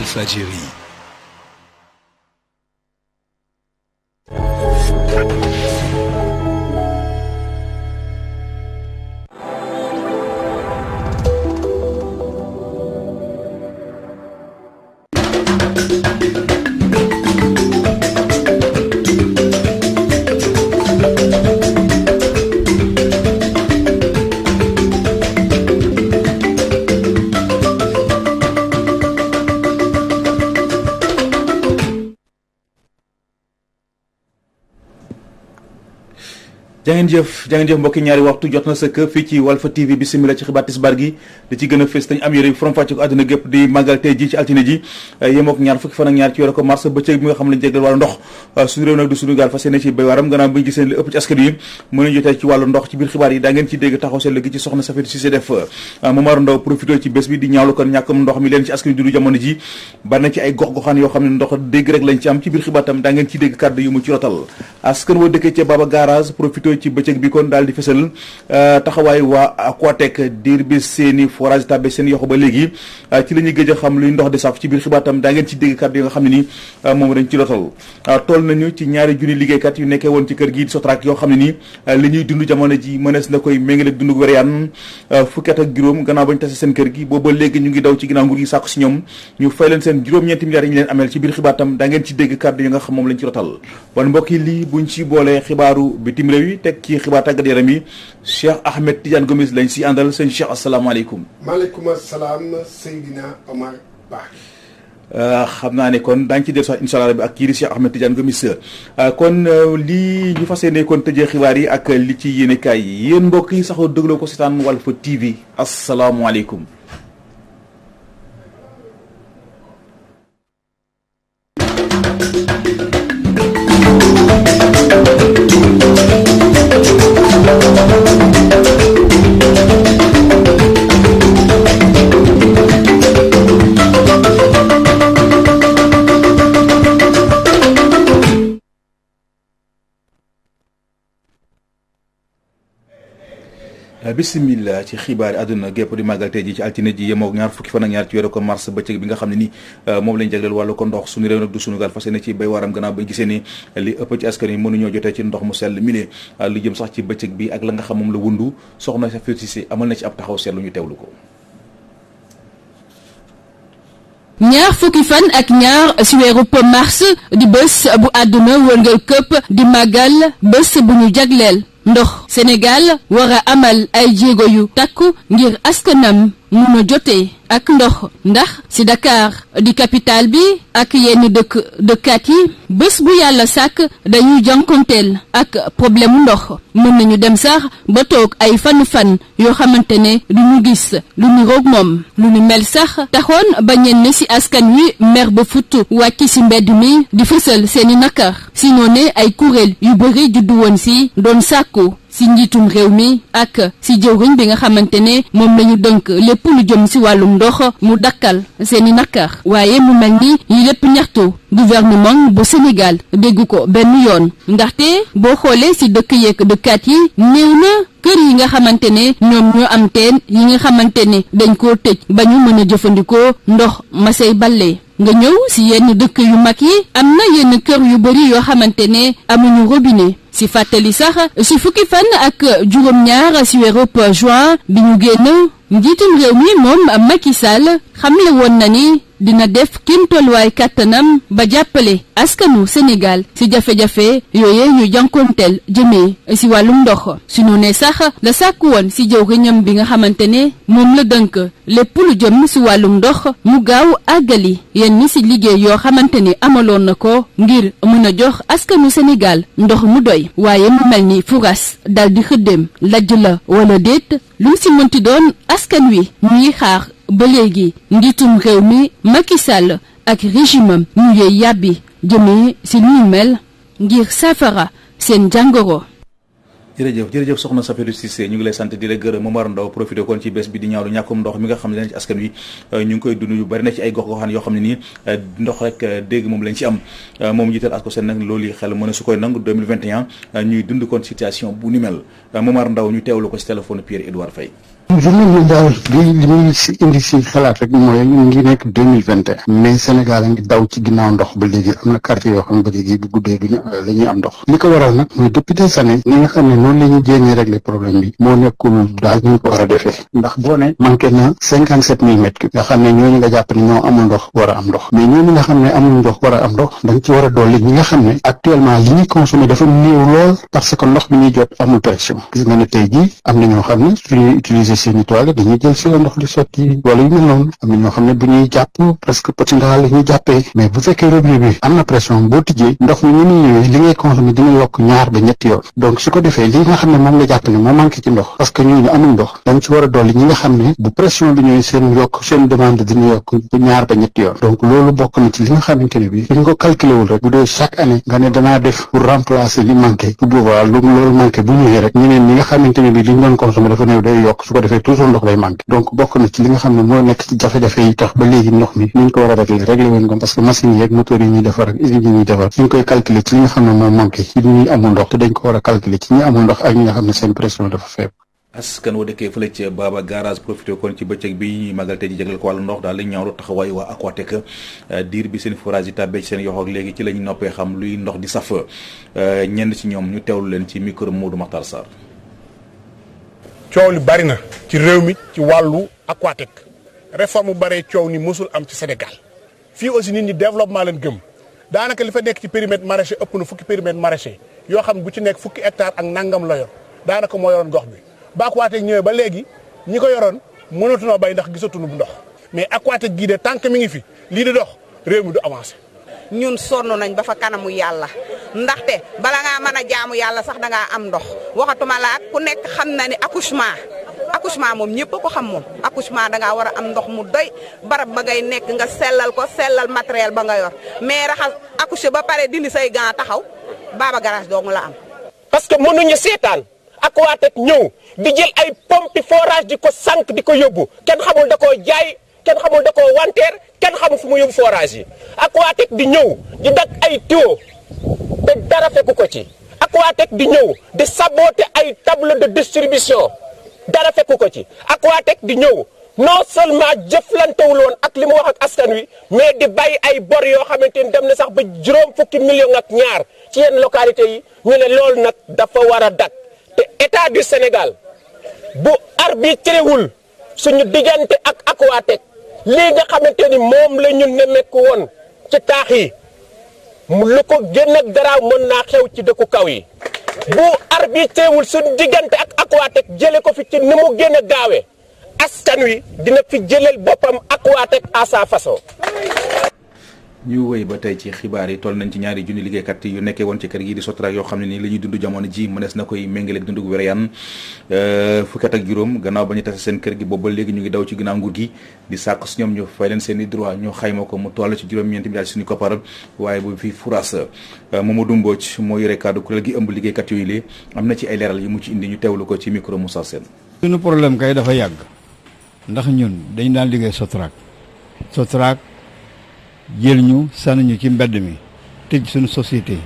Walfadjri. jangeen jëf mbokki ñaari waxtu jot na sëkk fii ci Walf TV bismillah ci xibaar tisbaar gi di ci gën a fës dañ am yére forom fàcce ko àdduna gépp di màggal tey ji ci altine ji yemook ñaar fukki fan ak ñaar ci weeru ko mars bëccëg bi nga xam ne lañ jégal wàllu ndox suñu réew nag du suñu gaal fas yéene ci béy waram gannaaw bi ñu gisee li ëpp ci askan yi mën nañu jotee ci wàllu ndox ci biir xibaar yi daa ngeen ci dégg taxaw seetlu gi ci soxna Safiatou Cissé def Momar Ndaw profité ci bés bi di ñaawlu kon ñàkkum ndox mi leen ci askan yi dundu jamono ji bari na ci ay gox-goxaan yoo xam ne ndox dégg rek lañ ci am ci biir xibaar tam daa ngeen ci dégg kàddu yu mu ci rotal askan woo dëkkee ca Baba Garage profité ci bëccëg bi kon daal di fësal taxawaay waa Aquatec diir bi seeni forage tabe seen yoxo ba léegi ci la ñuy gëj a xam luy ndox di saf ci biir xibaar tam daa ngeen ci dégg kàddu yi nga xam ne ni moom dañ ci rotal toll nañu ci ñaari junni liggéeykat yu nekkee woon ci kër gi di Sotrac yoo xam ne ni li ñuy dund jamono ji mënees na koy méngale dund gu wéryaan fukki at ak juróom gannaaw bañ tase seen kër gi booba léegi ñu ngi daw ci ginnaaw nguur gi sàkku si ñoom ñu fay leen seen juróom-ñeenti milliards yi ñu leen ameel ci biir xibaar tam daa ngeen ci dégg kàddu yi nga xam moom lañ ci rotal wan mbokk yi lii buñ ci boolee xibaaru bitim réew yi teg ci xibaar tàggat yaram yi Cheikh Ahmed Tidiane Gomis lañ si àndal sëñ Cheikh asalaamaaleykum. maaleykum salaam Seydina Omar Ba. xam naa ne kon daañu ci dellusiwaat incha allah bi ak kii di Cheikh Ahmed Tidiane Gomis kon lii ñu fas yéene kon tëjee xibaar yi ak li ci yéenekaay yi yéen mbokk yi saxoo dégloo ko seetaan Walf TV asalaamaaleykum. bismillah ci xibaar yi àdduna gépp di màggal tey ji ci altine ji yemoo ñaar fukki fan ak ñaar ci weeru ko mars bëccëg bi nga xam ne ni moom lañ jagleel wàllu ko ndox suñu réew nag du suñu gaal fas yéene ci béy waaram gannaaw bañ gisee ni li ëpp ci askan yi mënuñoo jotee ci ndox mu sell mile lu jëm sax ci bëccëg bi ak la nga xam moom la wundu soxna Safiatou Cissé amal na ci ab taxaw seetlu ñu teewlu ko. ñaar fukki fan ak ñaar ci weeru mars di bés bu àdduna wërngal këpp di màggal bés bu ñu jagleel ndox Sénégal war a amal ay jéego yu takku ngir askanam mun a jotee ak ndox ndax ci Dakar di capitale bi ak yenn dëkkaat yi bés bu yàlla sàkk dañuy jànkonteel ak problème ndox mën nañu dem sax ba toog ay fan yoo xamante ne du ñu gis lu ñu roog moom lu ñu mel sax taxoon ba ñenn ci askan wi mer ba futt wàcc ci mbedd mi di fësal seeni nakar si noone ay kuréel yu bëri juddu woon ci doon sàkku ci njiitum réew mi ak ci jëwriñ bi nga xamante ne moom lañu dënk lépp lu jëm ci wàllum ndox mu dakkal seeni nakar waaye mu mel ni yi lépp ñaxtu gouvernement bu Sénégal dégg ko benn yoon ndaxte boo xoolee ci dëkk yeeg dëkkaat yi néew na kër yi nga xamante ne ñoom ñoo am teen yi nga xamante ne dañ koo tëj ba ñu mën a jëfandikoo ndox ma say balle nga ñëw ci yenn dëkk yu mag yi am na yenn kër yu bari yoo xamante ne amuñu robinet ci fàttali sax ci fukki fan ak juróom-ñaar ci weeru juin bi ñu génn njiitum réew mi moom Macky Sall xamle woon na ni dina def kim tolluwaay kàttanam ba jàppale askanu Sénégal ci jafe-jafe yooye ñu jànkonteel jëmee ci wàllum ndox su ñu ne sax la sàkku woon ci jëwriñam bi nga xamante ne moom la dënk lépp lu jëm ci wàllum ndox mu gaaw àggali yenn ci liggéey yoo xamante ne amaloon na ko ngir mën a jox askanu Sénégal ndox mu doy waaye mu mel ni furas dal di xëddéem lajj la wala déet lu ci mënti doon askan wi ñuy xaar ba léegi njiitum réew mi Macky Sall ak régime ñu yee yàbbi jëmee ci lu ñu mel ngir saafara seen jàngoro. jërëjëf soxna Safiatou Cissé ñu ngi lay sant di la gërëm Momar Ndaw profité kon ci bés bi di ñaawlu ñàkkum ndox mi nga xam ne ci askan wi ñu ngi koy dund yu bari na ci ay gox-goxaan yoo xam ne nii ndox rek dégg moom lañ ci am moom jiital asko seen nag loolu yi xel mën a su koy nangu 2021 ñuy dund kon situation bu ni mel Momar Ndaw ñu teewlu ko ci téléphone Pierre Edouard Faye. journée mondiale bi li muy si indi si xalaat rek mooy ñu ngi nekk 2021 mais Sénégal a ngi daw ci ginnaaw ndox ba léegi am na quartier yoo xam ne ba léegi bu guddee la ñuy am ndox li ko waral nag mooy depuis des années ni nga xam ne noonu la ñuy jéemee régler problème bi moo nekkul daal ñu ko war a defee ndax boo ne manqué na 57 000 mètres cubes nga xam ne ñooñu nga jàpp ne ñoo amul ndox war a am ndox mais ñooñu nga xam ne amul ndox war a am ndox dañ ci war a dolli ñi nga xam ne actuellement li ñuy consommer dafa néew lool parce que ndox bi ñuy jot amul pression gis nga ne tey jii am na ñoo xam ne suñuy utiliser seeni toilettes dañuy jël si la ndox di sotti wala yu mel noonu am na ñoo xam ne bu ñuy jàpp presque petit ndaal la ñuy jàppee mais bu fekkee robinet bi am na pression boo tijjee ndox mi ni muy ñëwee li ngay consommer dina yokk ñaar ba ñetti yoon donc su ko defee li nga xam ne moom nga jàpp ne moo manqué ci ndox parce que ñooñu amul ndox dañ ci war a dolli ñi nga xam ne bu pression bi ñëwee seen demande dina yokk bu ñaar ba ñetti yoon donc loolu bokk na ci li nga xamante ne bi ñu ko calculé wul rek bu dee chaque année nga ne danaa def pour remplacer li manqué bu boobaa loolu manqué bu ñëwee rek ñeneen ñi nga xamante ne bi li ñu doon consommer dafa néew day yokk su ko defee toujours ndox day manqué donc bokk na ci li nga xam ne moo nekk ci jafe-jafe yi tax ba léegi ndox mi ni ñu ko war a réglé woon ko parce que machines yi ak moteurs yi ñuy defar ak usines yi ñuy defar ñu koy calculer ci li nga xam ne moo manqué ci ñi amul ndox te dañ ko war a calculer ci ñi amul ndox ak ñi nga xam ne seen pression dafa faible. askan wa dëkkee fële ca Baba Garage profité kon ci bëccëg bi ñuy magal tey ji jagleel ko wàllu ndox daal lañ ñaawlu taxawaay waa Aquatec diir bi seen forage yi tàbbee ci seen yoxo ak léegi ci lañu noppee xam luy ndox di saf ñenn ci ñoom ñu teewlu leen ci micro Modou Makhtar Sarr. coow li bari na ci réew mi ci wàllu Aquatec réforme bu baree coow ni mosul am ci Sénégal fii aussi nit ñi développement leen gëm daanaka li fa nekk ci périmètre maraîcher ëpp na fukki périmètre maraîcher yoo xam ne bu ci nekk fukki hectare ak nangam la yor daanaka moo yoroon gox bi ba Aquatec ñëwee ba léegi ñi ko yoroon mënatunoo bay ndax gisatuñu bu ndox mais Aquatec gii de tant que mi ngi fi lii di dox réew mi du avancé. ñun sonn nañ ba fa kanamu yàlla ndaxte bala ngaa mën a jaamu yàlla sax da ngaa am ndox waxatuma la ku nekk xam na ni accouchement moom ñëpp a ko xam moom accouchement da ngaa war a am ndox mu doy barab ba ngay nekk nga sellal ko sellal matériel ba nga yor mais raxas accoucher ba pare dindi say gants taxaw Baba Garage dong la am. parce que mënuñu seetaan Aquatec ñëw di jël ay pompe forage di ko sànq di ko yóbbu kenn xamul da koo jaay kenn xamul da koo wanteer kenn xamul fu mu yóbbu forage yi Aquatec di ñëw di dag ay tuyau te dara fekku ko ci Aquatec di ñëw di saboter ay table de distribution dara fekku ko ci Aquatec di ñëw non seulement jëflantewul woon ak li mu wax ak askan wi mais di bàyyi ay bor yoo xamante ni dem na sax ba juróom fukki millions ak ñaar ci yenn localité yi ñu ne loolu nag dafa war a dak te état du Sénégal bu arbitré wul suñu diggante ak Aquatec lii nga xamante ni moom la ñu nemmeeku woon ci taax yi lu ko gën a garaaw mën naa xew ci dëkku kaw yi bu arbitré wul suñu diggante ak Aquatec jële ko fi ci ni mu gën a gaawee askan wi dina fi jëlal boppam Aquatec à sa façon. ñu wéy ba tey ci xibaar yi toll nañ ci ñaari junni liggéeykat yu nekkee woon ci kër gi di Sotrac yoo xam ne nii la ñuy dund jamono ji mënees na koy méngaleeg dundu gu wéreyaan fukki at ak juróom gannaaw ba ñu tase seen kër gi boobu ba léegi ñu ngi daw ci ginnaaw nguur gi di sàkk su ñoom ñu fay leen seen i droit ñu xayma ko mu toll ci juróom-ñeenti milliards suñu koppar waaye bu fi furaas Mamadou Mbodj moo yore kaddu kuréel gi ëmb liggéeykat yooyu lee am na ci ay leeral yu mu ci indi ñu teewlu ko ci micro Moussa Sène. suñu problème kay dafa yàgg ndax ñun dañ daan liggéey Sotrac jël ñu sànni ñu ci mbedd mi tëj suñu société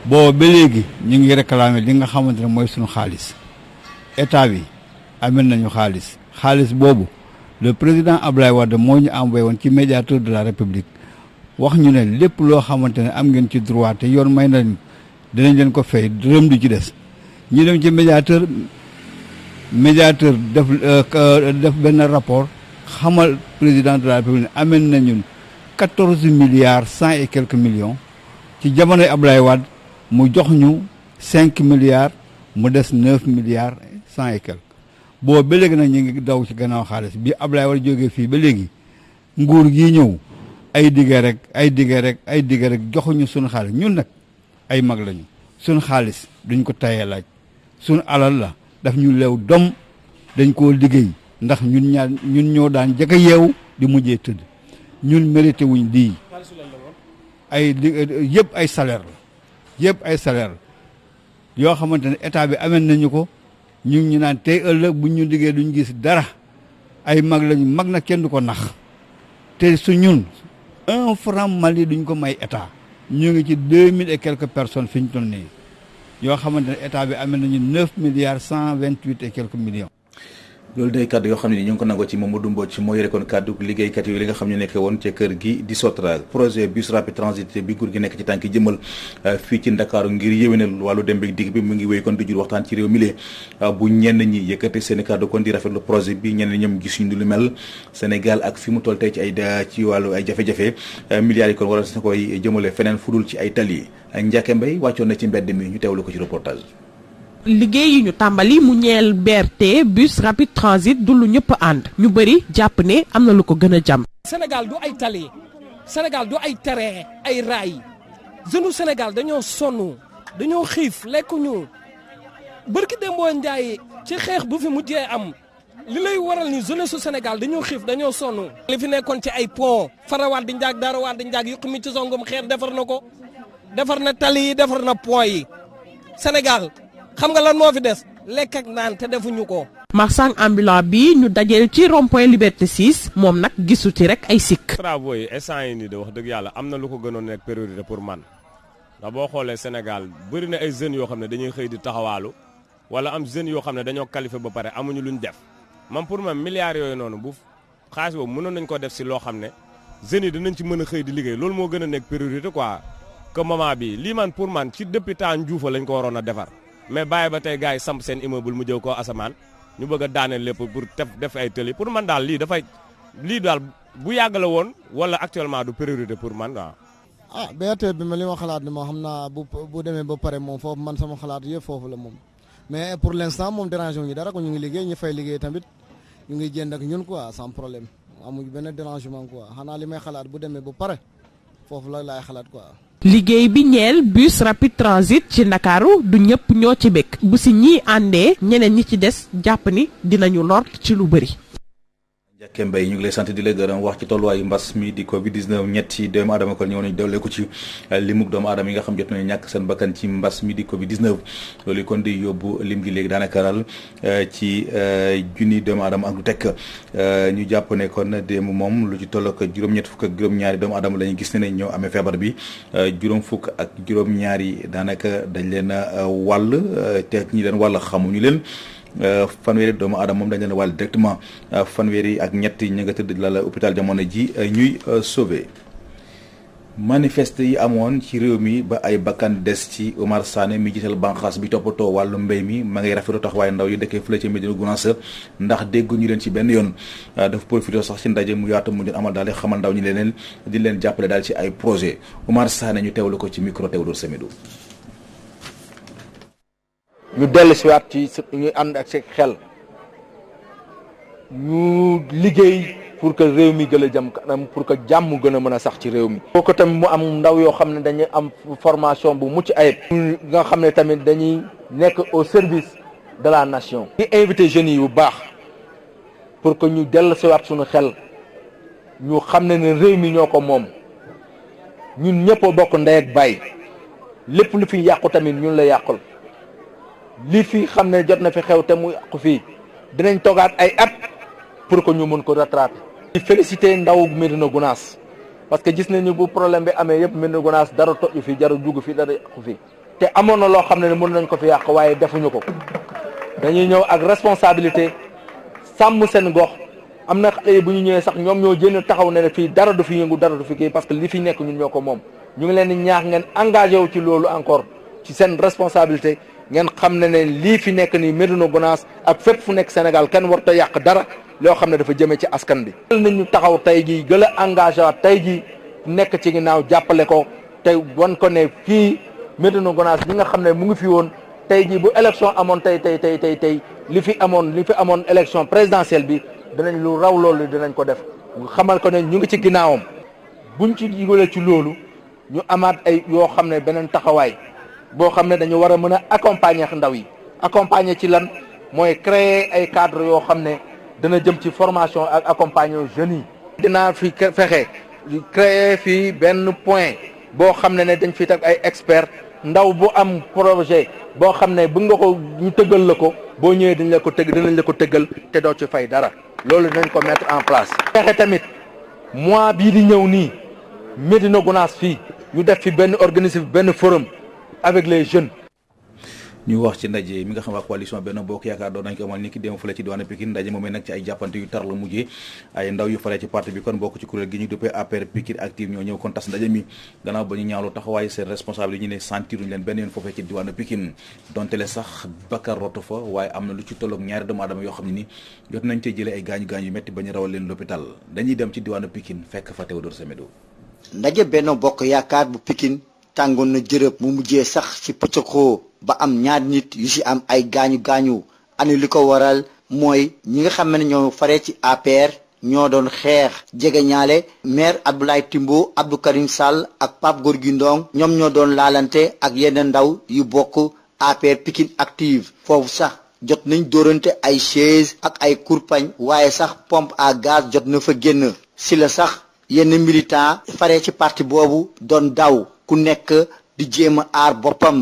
boobu ba léegi ñu ngi réclamer li nga xamante ne mooy suñu xaalis état bi amel nañu xaalis boobu le président Abdoulaye Wade moo ñu envoyé woon ci médiateur de la République wax ñu ne lépp loo xamante ne am ngeen ci droit te yoon may nañ dinañ leen ko fay dërëm du ci des ñu dem ci médiateur def benn rapport xamal président de la République ne amel nañu 14 milliards 100 et quelques millions ci jamonoy Abdoulaye Wade mu jox ñu 5 milliards mu des 9 milliards 100 et quelques boo ba léegi nag ñu ngi daw ci gannaaw xaalis bi Abdoulaye Wade jógee fii ba léegi nguur gii ñëw ay digge rek joxuñu suñu xaalis ñun nag ay mag lañu suñu xaalis duñ ko tayee laaj suñu alal la daf ñu leew dom dañ koo liggéey ndax ñun ñoo daan jëkk a yeewu di mujjee tëdd ñun mérité wuñ lii yëpp ay salaire la yoo xamante ne état bi amee nañu ko ñu naan tey ëllëg bu ñu liggéey duñ gis dara ay mag lañu mag na kenn du ko nax te su ñun 1 franc Mali duñ ko may état ñu ngi ci 2000 et quelques personnes fi ñu toll nii yoo xamante ne état bi amee nañu 9 milliards 128 et quelques millions. loolu day kàddu yoo xam ne ñu ngi ko nangoo ci Mamadou Mbodj moo yore kon kàddu liggéeykat yi li nga xam ne nekk woon ca kër gi di Sotrac projet bus rapide transit bi nguur gi nekk ci tànk jëmal fii ci Ndakaaru ngir yéwénal wàllu dem beeg digg bi mu ngi wéy kon di jur waxtaan ci réew mi lee bu ñenn ñi yëkkati seen i kàddu kon di rafetlu projet bi ñenn ñoom gisuñu lu mel Sénégal ak fi mu toll tey ci wàllu ay jafe-jafe milliards yi kon war na koy jëmale feneen fudul ci ay tali Ndiake Mbaye wàccoon na ci mbedd mi ñu teewlu ko ci reportage. liggéey yi ñu tàmbali mu ñeel BRT bus rapide transit du lu ñëpp ànd ñu bëri jàpp ne am na lu ko gën a jàmm. Sénégal du ay tali Sénégal du ay terrain ay raay jeune Sénégal dañoo sonn dañoo xiif lekkuñu bërki Dembo Ndiaye ci xeex bu fi mujjee am li lay waral ni jeune su Sénégal dañoo xiif dañoo sonn. li fi nekkoon ci ay pont farawaat di njaag daarawaat di njaag yuq mi ci songum xeer defar na ko defar na tali yi defar na pont yi Sénégal. xam nga lan moo fi des lekk ak naan te defuñu ko. marchand ambulant bi ñu dajeel ci rond-point Liberté 6 moom nag gisu ci rek ay sikk. travaux yi instant yi nii de wax dëgg yàlla am na lu ko gënoon nekk priorité pour man ndax boo xoolee Sénégal bëri na ay jeunes yoo xam ne dañuy xëy di taxawaalu wala am jeunes yoo xam ne dañoo qualifié ba pare amuñu luñ def man pour man milliards yooyu noonu bu xaalis boobu mënoon nañ ko def si loo xam ne jeunes yi dinañ ci mën a xëy di liggéey loolu moo gën a nekk priorité quoi que moment bi lii man pour man ci depuis temps Njuufa lañ ko waroon a defar. mais bàyyi ba tey gars yi samp seen immeuble mu jëw koo asamaan ñu bëgg a daaneel lépp pour def ay tëli pour man daal lii daal bu yàgg la woon wala actuellement du priorité pour man waaw. BRT bi ma li ma xalaat ni moo xam naa bu demee ba pare moom foofu man sama xalaat yëpp foofu la moom mais pour l'instant moom dérangé wu ñu dara ko ñu ngi liggéey ñu fay liggéey tamit ñu ngi jënd ak ñun quoi sans problème amuñ benn dérangement quoi xanaa li may xalaat bu demee ba pare foofu la laay xalaat quoi. liggéey bi ñeel bus rapide transit ci Ndakaaru du ñëpp ñoo ci bëgg bu si ñii àndee ñeneen ñi ci des jàpp ni dinañu lor ci lu bëri. Ndiake Mbaye ñu ngi lay sant di la gërëm wax ci tolluwaayu mbas mi di Covid 19 ñetti doomu aadama kon ñëw nañu doolee ko ci limug doomu aadama yi nga xam jot nañu ñàkk seen bakkan ci mbas mi di Covid 19 loolu kon di yóbbu lim gi léegi daanaka ral ci junni doomu aadama ak lu tekk ñu jàpp ne kon démb moom lu ci toll ak juróom-ñett fukk ak juróom-ñaari doomu aadama la ñu gis ne ñoo amee feebar bi juróom fukk ak juróom-ñaari daanaka dañ leen a wàll te ñi leen wàll xamuñu leen. fanweeri doomu aadama moom dañ leen wàll directement fanweeri ak ñett ñi nga tëdd la hôpital jamono ji ñuy sauvé manifeste yi amoon ci réew mi ba ay bakkan des ci Omar Sané mi jiital banqaas bi toppatoo wàllu mbéy mi ma ngay rafetlu taxawaay ndaw yi dëkkee fële ca Médina Gounass ndax dégguñu leen ci benn yoon dafa profité sax ci ndaje mu yaatu mu doon amal daal di xamal ndaw ñi leneen di leen jàppale daal ci ay projet Omar Sané ñu teewlu ko ci micro Théodore Semedo. ñu dellu si waat ci ñu ànd ak seen xel ñu liggéey pour que réew mi gën a jëm kanam pour que jàmm gën a mën a sax ci réew mi. pour que tamit mu am ndaw yoo xam ne dañuy am formation bu mucc ayib. nga xam ne tamit dañuy nekk au service de la nation. di invité jeunes yi bu baax pour que ñu dellu si waat suñu xel ñu xam ne ne réew mi ñoo ko moom ñun ñëpp a bokk ndey ak baay lépp lu fi yàqu tamit ñun la yàqul. lii fi xam ne jot na fi xew te mu yàqu fii dinañ toogaat ay at pour que ñu mën ko rattraper. di féliciter ndaw Médina Gounass parce que gis nañu bu problème bi amee yëpp Médina Gounass dara toju fi dara dugg fi dara yàqu fi te amoon na loo xam ne mën nañ ko fi yàq waaye defuñu ko dañuy ñëw ak responsabilité sàmm seen gox am na xale yi bu ñu ñëwee sax ñoom ñoo jënd taxaw ne fii dara du fi yëngu dara du fi kii parce que li fi nekk ñun ñoo ko moom ñu ngi leen di ñaax ngeen engagé wu ci loolu encore ci seen responsabilité. ngeen xam ne ne lii fi nekk nii Médina Gounass ak fépp fu nekk Sénégal kenn warut a yàq dara loo xam ne dafa jëmee ci askan bi. jël nañu taxaw tey jii gën a engagé waat tey jii nekk ci ginnaaw jàppale ko tey wan ko ne fii Médina Gounass bi nga xam ne mu ngi fi woon tey jii bu élection amoon tey li fi amoon élection présidentielle bi dinañ lu raw loolu dinañ ko def xamal ko ne ñu ngi ci ginnaawam buñ ci yëgalee ci loolu ñu amaat ay yoo xam ne beneen taxawaay. boo xam ne dañu war a mën a accompagner ndaw yi accompagner ci lan mooy créer ay cadres yoo xam ne dana jëm ci formation ak accompagner jeunes yi. dinaa fi fexe créer fii benn point boo xam ne dañ fi teg ay experts ndaw bu am projet boo xam ne bëgg nga ko ñu tëggal la ko boo ñëwee dinañ la ko tëggal te doo ci fay dara loolu dinañ ko mettre en place. fexe tamit mois bii di ñëw nii Médina Gounass fii ñu def fi benn organisme benn forum. avec les jeunes. ñu wax ci ndaje mi nga xam waa coalition Benno Bokk Yaakaar doon nañ ko amal ni ki démb fële ci diwaanu Pikine ndaje moomee nag ci ay jàppante yu tar la mujjee ay ndaw yu fale ci parti bi kon bokk ci kuréel gi ñu duppee APR Pikine Active ñoo ñëw kon tas ndaje mi gannaaw ba ñu ñaawlu taxawaay seen responsable yi ñu ne sentiruñ leen benn yoon foofee ci diwaanu Pikine donte le sax Bakar roto fa waaye am na lu ci tolloog ñaari doomu aadama yoo xam ne ni jot nañ cee jëlee ay gaañu-gaañu yu métti ba ñu rawal leen l'hôpital dañuy dem ci diwaanu Pikine fekk fa Théodore Semedo. ndaje Benno Bokk Yaakaar bu Pikine tàngoon na jërëb mu mujjee sax ci pëccëxoo ba am ñaari nit yu ci am ay gaañu-gaañu ani li ko waral mooy ñi nga xam ne ñoo faree ci APR ñoo doon xeex jege ñaale maire Abdoulaye Timbo Abdou Karim Sall ak Pape Gorgui Ndong ñoom ñoo doon laalante ak yenn ndaw yu bokk APR Pikine Active foofu sax jot nañ dóorante ay chaise ak ay kurpañ waaye sax pompe à gaz jot na fa génn si la sax yenn militant faree ci parti boobu doon daw ku nekk di jéem a aar boppam